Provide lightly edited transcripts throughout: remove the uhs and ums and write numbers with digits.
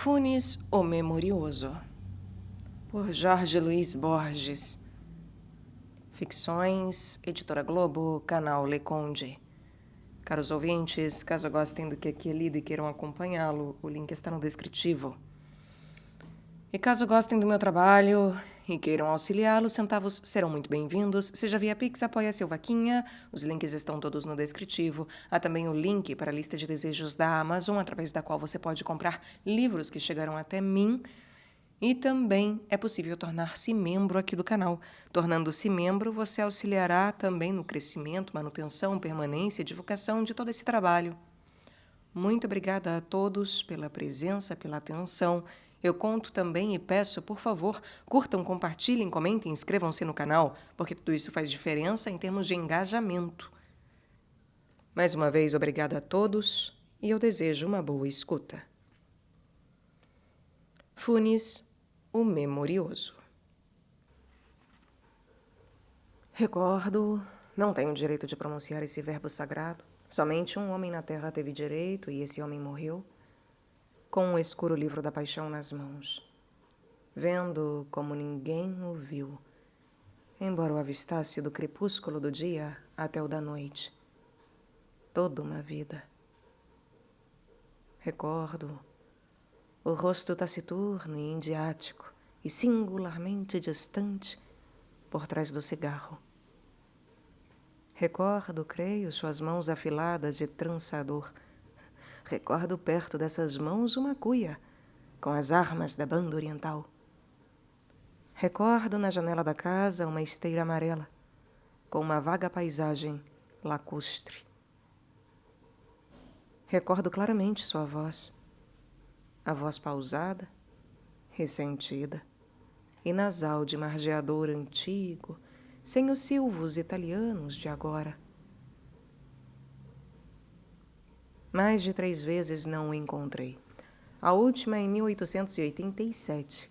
Funes, o Memorioso, por Jorge Luiz Borges. Ficções, Editora Globo, Canal Le Conde. Caros ouvintes, caso gostem do que aqui é lido e queiram acompanhá-lo, o link está no descritivo. E caso gostem do meu trabalho e queiram auxiliá-lo, centavos serão muito bem-vindos. Seja via Pix, Apoia-se ou Vaquinha. Os links estão todos no descritivo. Há também o link para a lista de desejos da Amazon, através da qual você pode comprar livros que chegaram até mim. E também é possível tornar-se membro aqui do canal. Tornando-se membro, você auxiliará também no crescimento, manutenção, permanência e divulgação de todo esse trabalho. Muito obrigada a todos pela presença, pela atenção. Eu conto também e peço, por favor, curtam, compartilhem, comentem, inscrevam-se no canal, porque tudo isso faz diferença em termos de engajamento. Mais uma vez, obrigada a todos e eu desejo uma boa escuta. Funes, o Memorioso. Recordo, não tenho direito de pronunciar esse verbo sagrado. Somente um homem na terra teve direito e esse homem morreu, com um escuro livro da paixão nas mãos, vendo como ninguém o viu, embora o avistasse do crepúsculo do dia até o da noite. Toda uma vida. Recordo o rosto taciturno e indiático e singularmente distante por trás do cigarro. Recordo, creio, suas mãos afiladas de trançador. Recordo perto dessas mãos uma cuia com as armas da banda oriental. Recordo na janela da casa uma esteira amarela com uma vaga paisagem lacustre. Recordo claramente sua voz, a voz pausada, ressentida e nasal de margeador antigo, sem os silvos italianos de agora. Mais de 3 vezes não o encontrei. A última em 1887.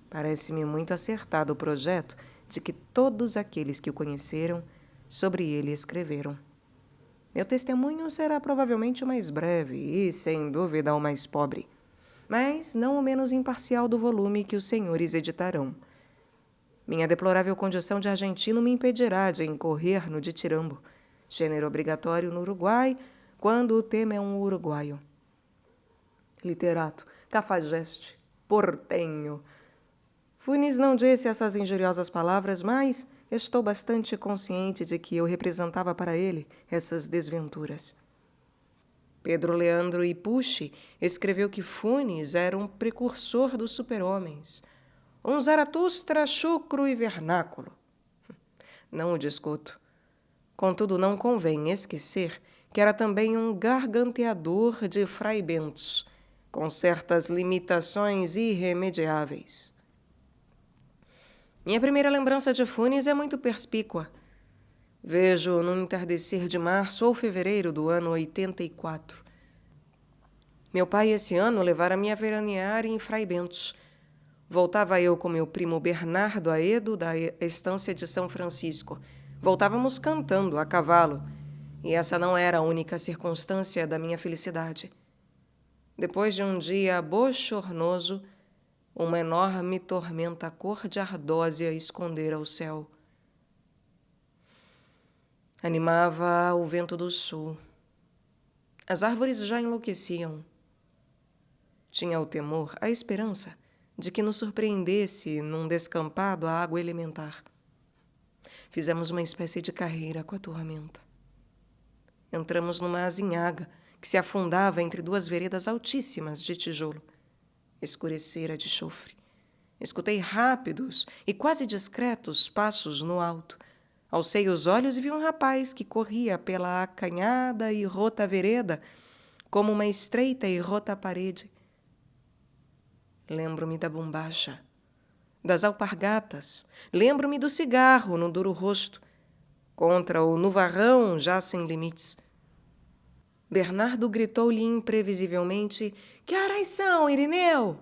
Parece-me muito acertado o projeto de que todos aqueles que o conheceram sobre ele escreveram. Meu testemunho será provavelmente o mais breve e, sem dúvida, o mais pobre, mas não o menos imparcial do volume que os senhores editarão. Minha deplorável condição de argentino me impedirá de incorrer no ditirambo, gênero obrigatório no Uruguai, quando o tema é um uruguaio. Literato, cafajeste, portenho. Funes não disse essas injuriosas palavras, mas estou bastante consciente de que eu representava para ele essas desventuras. Pedro Leandro Ipucci escreveu que Funes era um precursor dos super-homens, um Zaratustra chucro e vernáculo. Não o discuto. Contudo, não convém esquecer que era também um garganteador de fraibentos, com certas limitações irremediáveis. Minha primeira lembrança de Funes é muito perspícua. Vejo no entardecer de março ou fevereiro do ano 84. Meu pai esse ano levara-me a veranear em Fraibentos. Voltava eu com meu primo Bernardo Aedo da estância de São Francisco. Voltávamos cantando a cavalo, e essa não era a única circunstância da minha felicidade. Depois de um dia bochornoso, uma enorme tormenta cor de ardósia escondera o céu. Animava o vento do sul. As árvores já enlouqueciam. Tinha o temor, a esperança, de que nos surpreendesse num descampado a água elementar. Fizemos uma espécie de carreira com a tormenta. Entramos numa azinhaga que se afundava entre 2 veredas altíssimas de tijolo. Escurecera de chofre. Escutei rápidos e quase discretos passos no alto. Alcei os olhos e vi um rapaz que corria pela acanhada e rota vereda como uma estreita e rota parede. Lembro-me da bombacha, das alpargatas, lembro-me do cigarro no duro rosto, contra o nuvarrão já sem limites. Bernardo gritou-lhe imprevisivelmente: "Que horas são, Irineu?"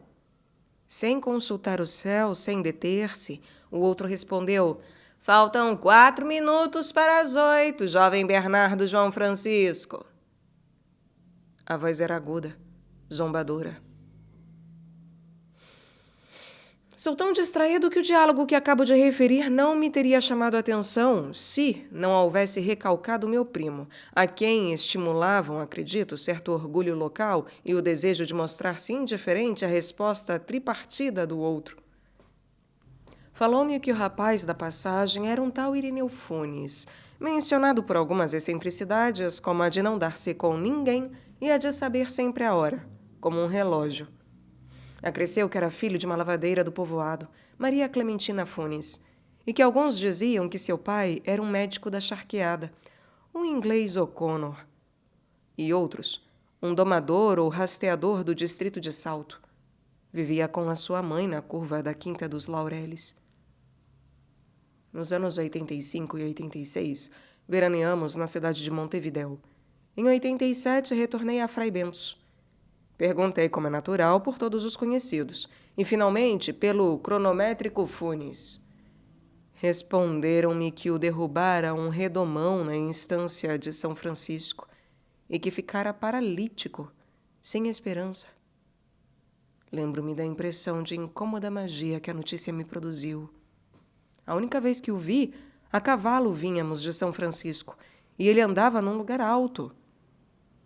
Sem consultar o céu, sem deter-se, o outro respondeu: "Faltam 4 minutos para as 8, jovem Bernardo João Francisco." A voz era aguda, zombadora. Sou tão distraído que o diálogo que acabo de referir não me teria chamado a atenção se não houvesse recalcado meu primo, a quem estimulavam, acredito, certo orgulho local e o desejo de mostrar-se indiferente à resposta tripartida do outro. Falou-me que o rapaz da passagem era um tal Irineu Funes, mencionado por algumas excentricidades, como a de não dar-se com ninguém e a de saber sempre a hora, como um relógio. Acresceu que era filho de uma lavadeira do povoado, Maria Clementina Funes, e que alguns diziam que seu pai era um médico da charqueada, um inglês O'Connor, e outros, um domador ou rasteador do distrito de Salto. Vivia com a sua mãe na curva da Quinta dos Laureles. Nos anos 85 e 86, veraneamos na cidade de Montevidéu. Em 87, retornei a Fray Bentos. Perguntei, como é natural, por todos os conhecidos, e finalmente pelo cronométrico Funes. Responderam-me que o derrubara um redomão na instância de São Francisco e que ficara paralítico, sem esperança. Lembro-me da impressão de incômoda magia que a notícia me produziu. A única vez que o vi, a cavalo vínhamos de São Francisco, e ele andava num lugar alto.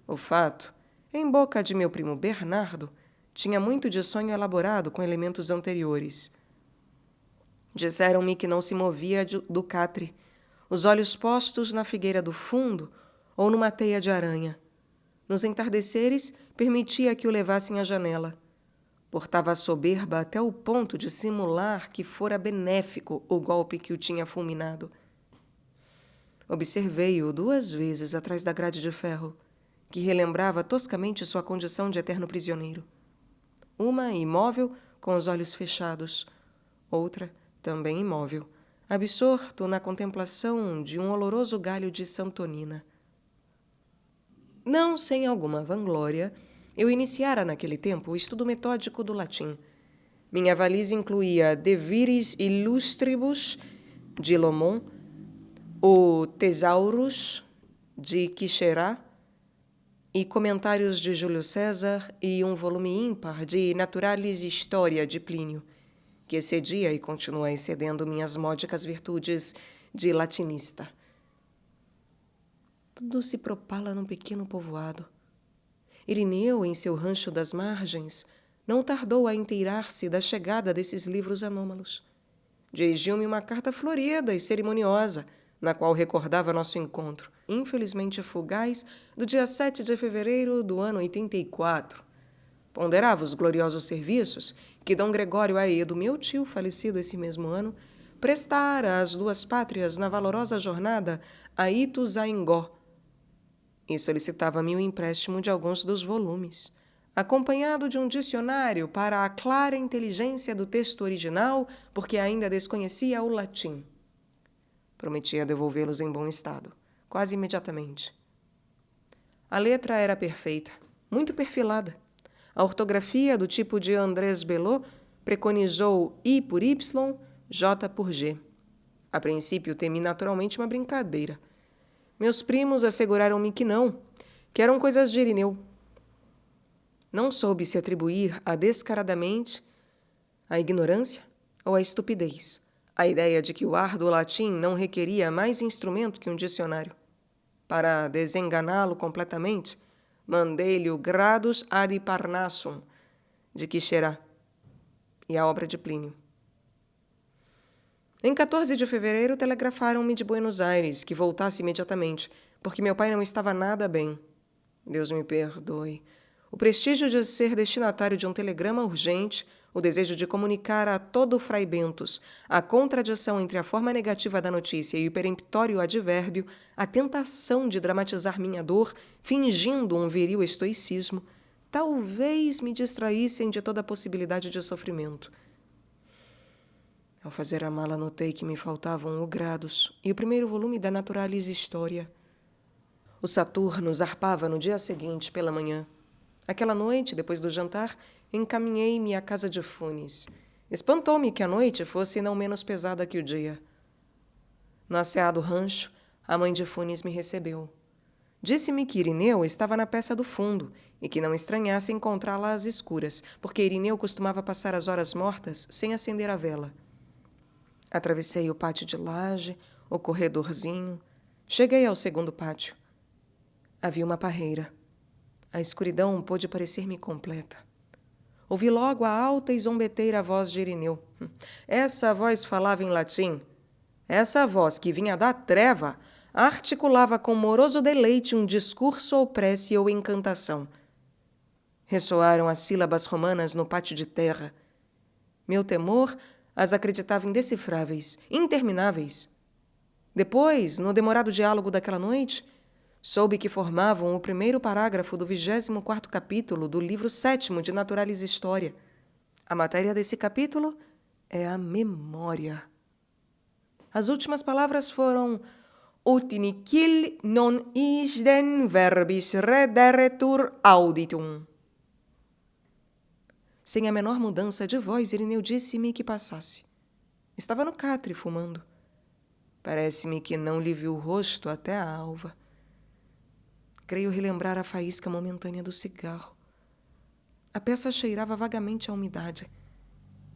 O fato, em boca de meu primo Bernardo, tinha muito de sonho elaborado com elementos anteriores. Disseram-me que não se movia do catre, os olhos postos na figueira do fundo ou numa teia de aranha. Nos entardeceres, permitia que o levassem à janela. Portava a soberba até o ponto de simular que fora benéfico o golpe que o tinha fulminado. Observei-o 2 vezes atrás da grade de ferro, que relembrava toscamente sua condição de eterno prisioneiro. Uma imóvel, com os olhos fechados. Outra, também imóvel, absorto na contemplação de um oloroso galho de santonina. Não sem alguma vanglória, eu iniciara naquele tempo o estudo metódico do latim. Minha valise incluía De Viris Illustribus, de Lomon, o Thesaurus, de Quicherá, e comentários de Júlio César e um volume ímpar de Naturalis Historia de Plínio, que excedia e continua excedendo minhas módicas virtudes de latinista. Tudo se propala num pequeno povoado. Irineu, em seu rancho das margens, não tardou a inteirar-se da chegada desses livros anômalos. Dirigiu-me uma carta florida e cerimoniosa, na qual recordava nosso encontro, infelizmente fugaz, do dia 7 de fevereiro do ano 84. Ponderava os gloriosos serviços que D. Gregório Aedo, meu tio, falecido esse mesmo ano, prestara às 2 pátrias na valorosa jornada a Ituzaingó, e solicitava-me o empréstimo de alguns dos volumes, acompanhado de um dicionário para a clara inteligência do texto original, porque ainda desconhecia o latim. Prometia devolvê-los em bom estado, quase imediatamente. A letra era perfeita, muito perfilada. A ortografia, do tipo de Andrés Belot, preconizou I por Y, J por G. A princípio, temi naturalmente uma brincadeira. Meus primos asseguraram-me que eram coisas de Irineu. Não soube se atribuir a descaradamente a ignorância ou a estupidez, a ideia de que o árduo latim não requeria mais instrumento que um dicionário. Para desenganá-lo completamente, mandei-lhe o Gradus ad Parnassum, de Quicherá, e a obra de Plínio. Em 14 de fevereiro, telegrafaram-me de Buenos Aires que voltasse imediatamente, porque meu pai não estava nada bem. Deus me perdoe. O prestígio de ser destinatário de um telegrama urgente, o desejo de comunicar a todo o Fray Bentos a contradição entre a forma negativa da notícia e o peremptório advérbio, a tentação de dramatizar minha dor, fingindo um viril estoicismo, talvez me distraíssem de toda a possibilidade de sofrimento. Ao fazer a mala, notei que me faltavam o Gradus e o primeiro volume da Naturalis Historia. O Saturno zarpava no dia seguinte pela manhã. Aquela noite, depois do jantar, encaminhei-me à casa de Funes. Espantou-me que a noite fosse não menos pesada que o dia. No asseado rancho, a mãe de Funes me recebeu. Disse-me que Irineu estava na peça do fundo e que não estranhasse encontrá-la às escuras, porque Irineu costumava passar as horas mortas sem acender a vela. Atravessei o pátio de laje, o corredorzinho. Cheguei ao segundo pátio. Havia uma parreira. A escuridão pôde parecer-me completa. Ouvi logo a alta e zombeteira voz de Irineu. Essa voz falava em latim. Essa voz, que vinha da treva, articulava com moroso deleite um discurso ou prece ou encantação. Ressoaram as sílabas romanas no pátio de terra. Meu temor as acreditava indecifráveis, intermináveis. Depois, no demorado diálogo daquela noite, soube que formavam o primeiro parágrafo do 24º capítulo do livro 7º de Naturalis Historia. A matéria desse capítulo é a memória. As últimas palavras foram ut nihil non isden verbis rederetur auditum. Sem a menor mudança de voz, Irineu disse-me que passasse. Estava no catre, fumando. Parece-me que não lhe viu o rosto até a alva. Creio relembrar a faísca momentânea do cigarro. A peça cheirava vagamente a umidade.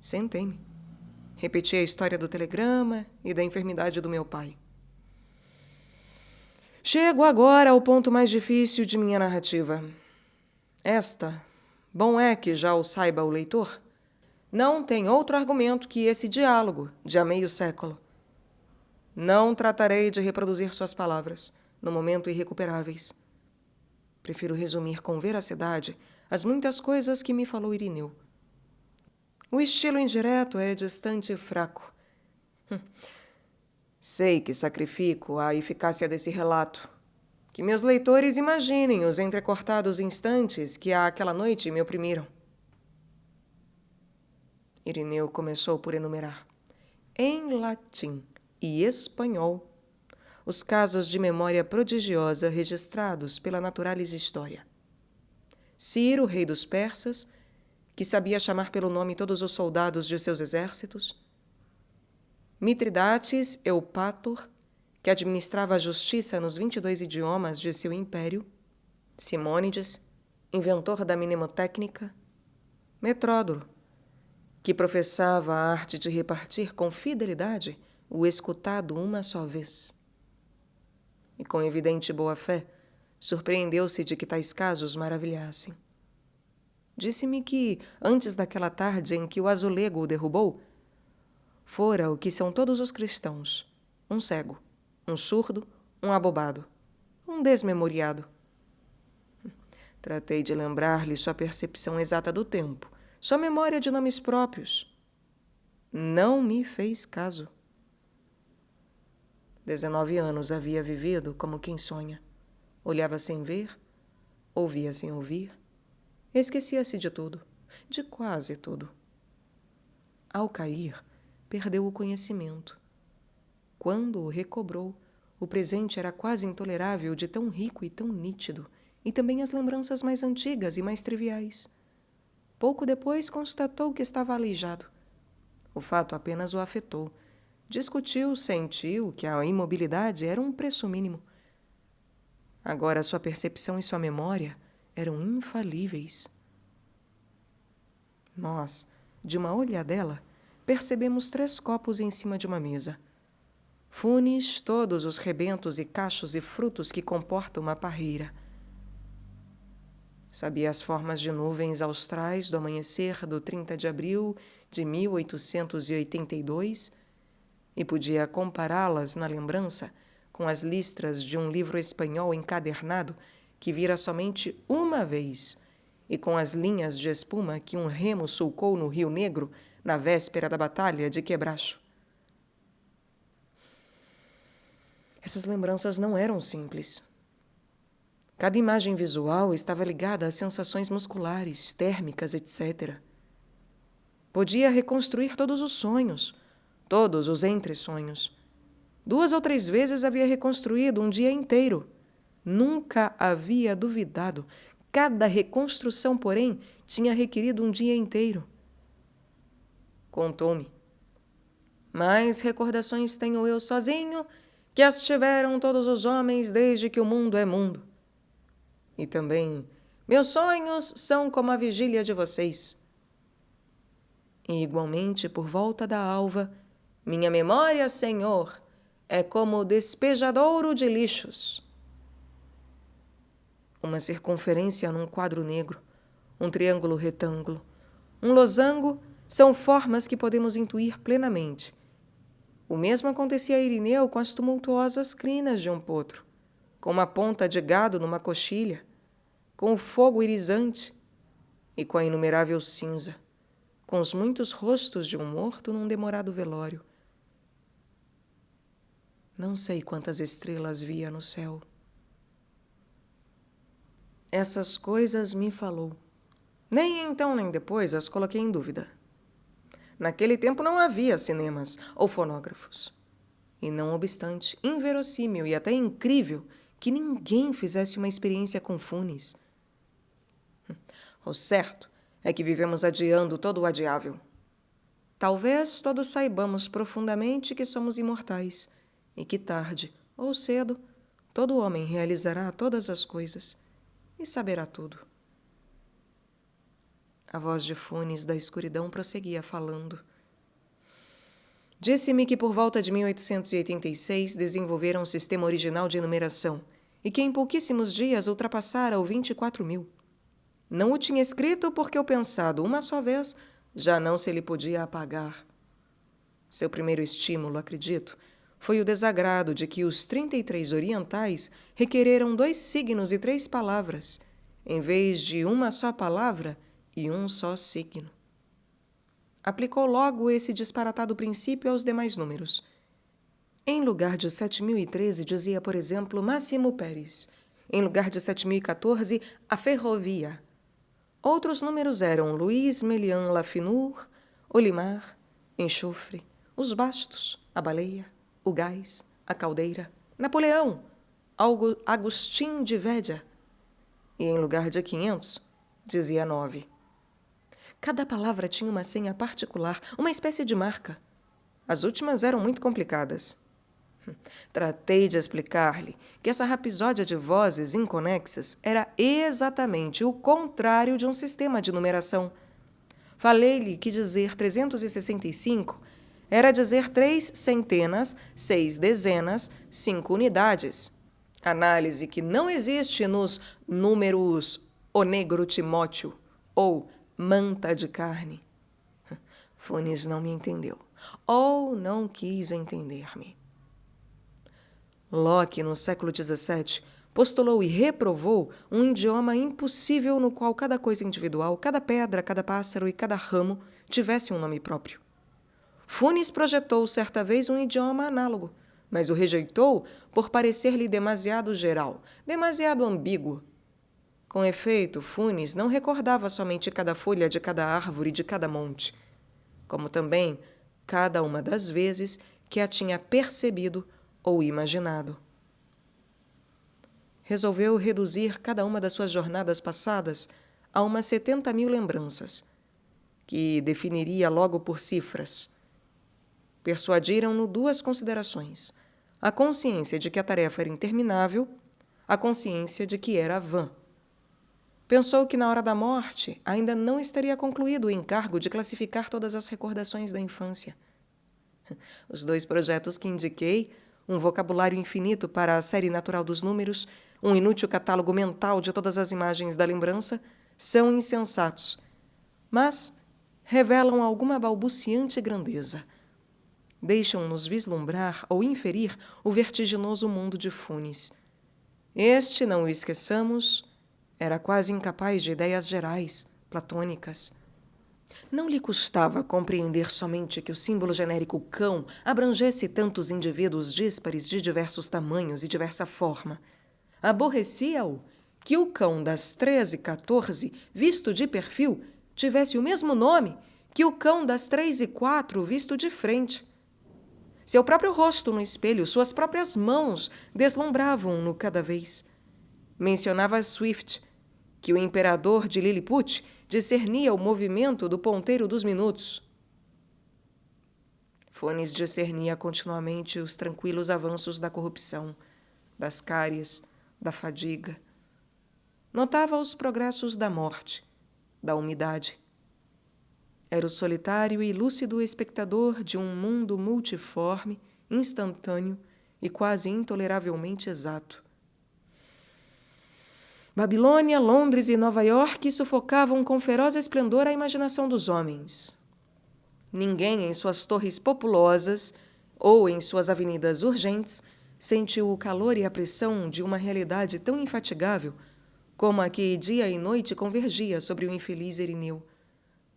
Sentei-me. Repeti a história do telegrama e da enfermidade do meu pai. Chego agora ao ponto mais difícil de minha narrativa. Esta, bom é que já o saiba o leitor, não tem outro argumento que esse diálogo de há meio século. Não tratarei de reproduzir suas palavras, no momento irrecuperáveis. Prefiro resumir com veracidade as muitas coisas que me falou Irineu. O estilo indireto é distante e fraco. Sei que sacrifico a eficácia desse relato. Que meus leitores imaginem os entrecortados instantes que àquela noite me oprimiram. Irineu começou por enumerar, em latim e espanhol, os casos de memória prodigiosa registrados pela Naturalis Historia. Ciro, rei dos persas, que sabia chamar pelo nome todos os soldados de seus exércitos. Mitridates Eupator, que administrava a justiça nos 22 idiomas de seu império. Simônides, inventor da mnemotécnica. Metródoro, que professava a arte de repartir com fidelidade o escutado uma só vez. E com evidente boa-fé, surpreendeu-se de que tais casos maravilhassem. Disse-me que, antes daquela tarde em que o azulego o derrubou, fora o que são todos os cristãos, um cego, um surdo, um abobado, um desmemoriado. Tratei de lembrar-lhe sua percepção exata do tempo, sua memória de nomes próprios. Não me fez caso. 19 anos havia vivido como quem sonha. Olhava sem ver, ouvia sem ouvir, esquecia-se de tudo, de quase tudo. Ao cair, perdeu o conhecimento. Quando o recobrou, o presente era quase intolerável de tão rico e tão nítido, e também as lembranças mais antigas e mais triviais. Pouco depois constatou que estava aleijado. O fato apenas o afetou. Discutiu, sentiu que a imobilidade era um preço mínimo. Agora sua percepção e sua memória eram infalíveis. Nós, de uma olhadela, percebemos 3 copos em cima de uma mesa. Funes todos os rebentos e cachos e frutos que comporta uma parreira. Sabia as formas de nuvens austrais do amanhecer do 30 de abril de 1882 e podia compará-las na lembrança com as listras de um livro espanhol encadernado que vira somente uma vez e com as linhas de espuma que um remo sulcou no Rio Negro na véspera da Batalha de Quebracho. Essas lembranças não eram simples. Cada imagem visual estava ligada a sensações musculares, térmicas, etc. Podia reconstruir todos os sonhos, todos os entre-sonhos. 2 ou 3 vezes havia reconstruído um dia inteiro. Nunca havia duvidado. Cada reconstrução, porém, tinha requerido um dia inteiro. Contou-me. Mais recordações tenho eu sozinho que as tiveram todos os homens desde que o mundo é mundo. E também, meus sonhos são como a vigília de vocês. E igualmente, por volta da alva, minha memória, Senhor, é como o despejadouro de lixos. Uma circunferência num quadro negro, um triângulo retângulo, um losango são formas que podemos intuir plenamente. O mesmo acontecia a Irineu com as tumultuosas crinas de um potro, com uma ponta de gado numa coxilha, com o fogo irisante e com a inumerável cinza, com os muitos rostos de um morto num demorado velório. Não sei quantas estrelas via no céu. Essas coisas me falou. Nem então nem depois as coloquei em dúvida. Naquele tempo não havia cinemas ou fonógrafos. E não obstante, inverossímil e até incrível que ninguém fizesse uma experiência com Funes. O certo é que vivemos adiando todo o adiável. Talvez todos saibamos profundamente que somos imortais e que tarde ou cedo todo homem realizará todas as coisas e saberá tudo. A voz de Funes da escuridão prosseguia falando. Disse-me que por volta de 1886 desenvolveram um sistema original de numeração e que em pouquíssimos dias ultrapassara o 24.000. Não o tinha escrito porque o pensado uma só vez já não se lhe podia apagar. Seu primeiro estímulo, acredito, foi o desagrado de que os 33 orientais requereram 2 signos e 3 palavras, em vez de uma só palavra e um só signo. Aplicou logo esse disparatado princípio aos demais números. Em lugar de 7.013, dizia, por exemplo, Máximo Pérez. Em lugar de 7.014, a ferrovia. Outros números eram Luiz Melian Lafinur, Olimar, enxofre, os bastos, a baleia, o gás, a caldeira, Napoleão, Agostinho de Védia. E em lugar de 500, dizia 9. Cada palavra tinha uma senha particular, uma espécie de marca. As últimas eram muito complicadas. Tratei de explicar-lhe que essa rapsódia de vozes inconexas era exatamente o contrário de um sistema de numeração. Falei-lhe que dizer 365 era dizer 3 centenas, 6 dezenas, 5 unidades. Análise que não existe nos números o negro Timóteo ou manta de carne. Funes não me entendeu, ou não quis entender-me. Locke, no século XVII, postulou e reprovou um idioma impossível no qual cada coisa individual, cada pedra, cada pássaro e cada ramo tivesse um nome próprio. Funes projetou certa vez um idioma análogo, mas o rejeitou por parecer-lhe demasiado geral, demasiado ambíguo. Com efeito, Funes não recordava somente cada folha de cada árvore e de cada monte, como também cada uma das vezes que a tinha percebido ou imaginado. Resolveu reduzir cada uma das suas jornadas passadas a umas 70.000 lembranças, que definiria logo por cifras. Persuadiram-no 2 considerações: a consciência de que a tarefa era interminável, a consciência de que era vã. Pensou que na hora da morte ainda não estaria concluído o encargo de classificar todas as recordações da infância. Os 2 projetos que indiquei, um vocabulário infinito para a série natural dos números, um inútil catálogo mental de todas as imagens da lembrança, são insensatos, mas revelam alguma balbuciante grandeza. Deixam-nos vislumbrar ou inferir o vertiginoso mundo de Funes. Este, não o esqueçamos, era quase incapaz de ideias gerais, platônicas. Não lhe custava compreender somente que o símbolo genérico cão abrangesse tantos indivíduos díspares de diversos tamanhos e diversa forma. Aborrecia-o que o cão das 13 e 14, visto de perfil, tivesse o mesmo nome que o cão das 3 e 4, visto de frente. Seu próprio rosto no espelho, suas próprias mãos deslumbravam-no cada vez. Mencionava Swift, que o imperador de Lilliput discernia o movimento do ponteiro dos minutos. Funes discernia continuamente os tranquilos avanços da corrupção, das cáries, da fadiga. notava os progressos da morte, da umidade. Era o solitário e lúcido espectador de um mundo multiforme, instantâneo e quase intoleravelmente exato. Babilônia, Londres e Nova York sufocavam com feroz esplendor a imaginação dos homens. Ninguém em suas torres populosas ou em suas avenidas urgentes sentiu o calor e a pressão de uma realidade tão infatigável como a que dia e noite convergia sobre o infeliz Irineu,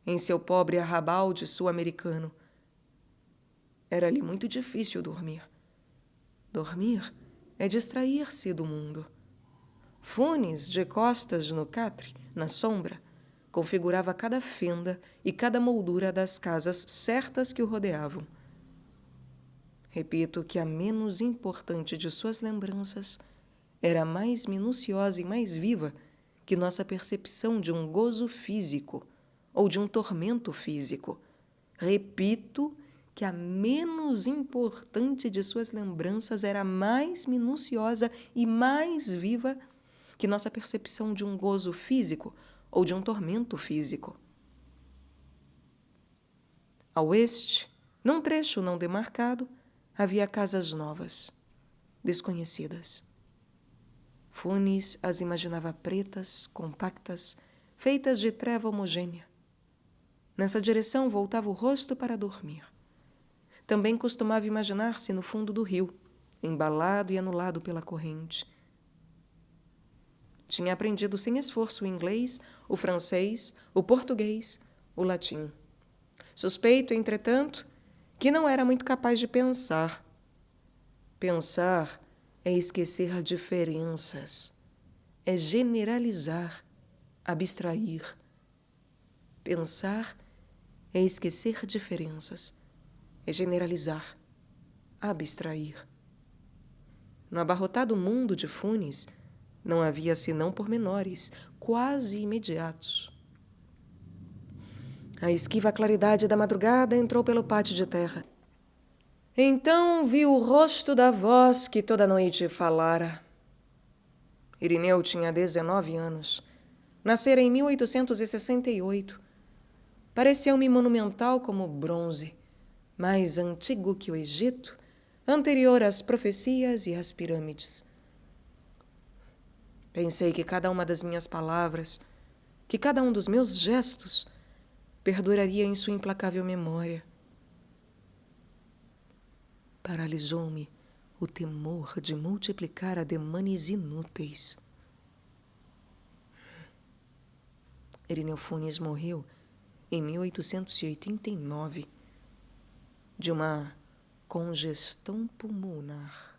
em seu pobre arrabalde sul-americano. Era-lhe muito difícil dormir. Dormir é distrair-se do mundo. Funes, de costas no catre, na sombra, configurava cada fenda e cada moldura das casas certas que o rodeavam. Repito que a menos importante de suas lembranças era mais minuciosa e mais viva que nossa percepção de um gozo físico ou de um tormento físico. Repito que a menos importante de suas lembranças era mais minuciosa e mais viva que nossa percepção de um gozo físico ou de um tormento físico. A oeste, num trecho não demarcado, havia casas novas, desconhecidas. Funes as imaginava pretas, compactas, feitas de treva homogênea. Nessa direção voltava o rosto para dormir. Também costumava imaginar-se no fundo do rio, embalado e anulado pela corrente. Tinha aprendido sem esforço o inglês, o francês, o português, o latim. Suspeito, entretanto, que não era muito capaz de pensar. Pensar é esquecer diferenças, é generalizar, abstrair. Pensar é esquecer diferenças, é generalizar, abstrair. No abarrotado mundo de Funes, não havia senão pormenores, quase imediatos. A esquiva claridade da madrugada entrou pelo pátio de terra. Então viu o rosto da voz que toda noite falara. Irineu tinha 19 anos. Nascera em 1868. Pareceu-me monumental como bronze, mais antigo que o Egito, anterior às profecias e às pirâmides. Pensei que cada uma das minhas palavras, que cada um dos meus gestos, perduraria em sua implacável memória. Paralisou-me o temor de multiplicar ademanes inúteis. Irineu Funes morreu em 1889 de uma congestão pulmonar.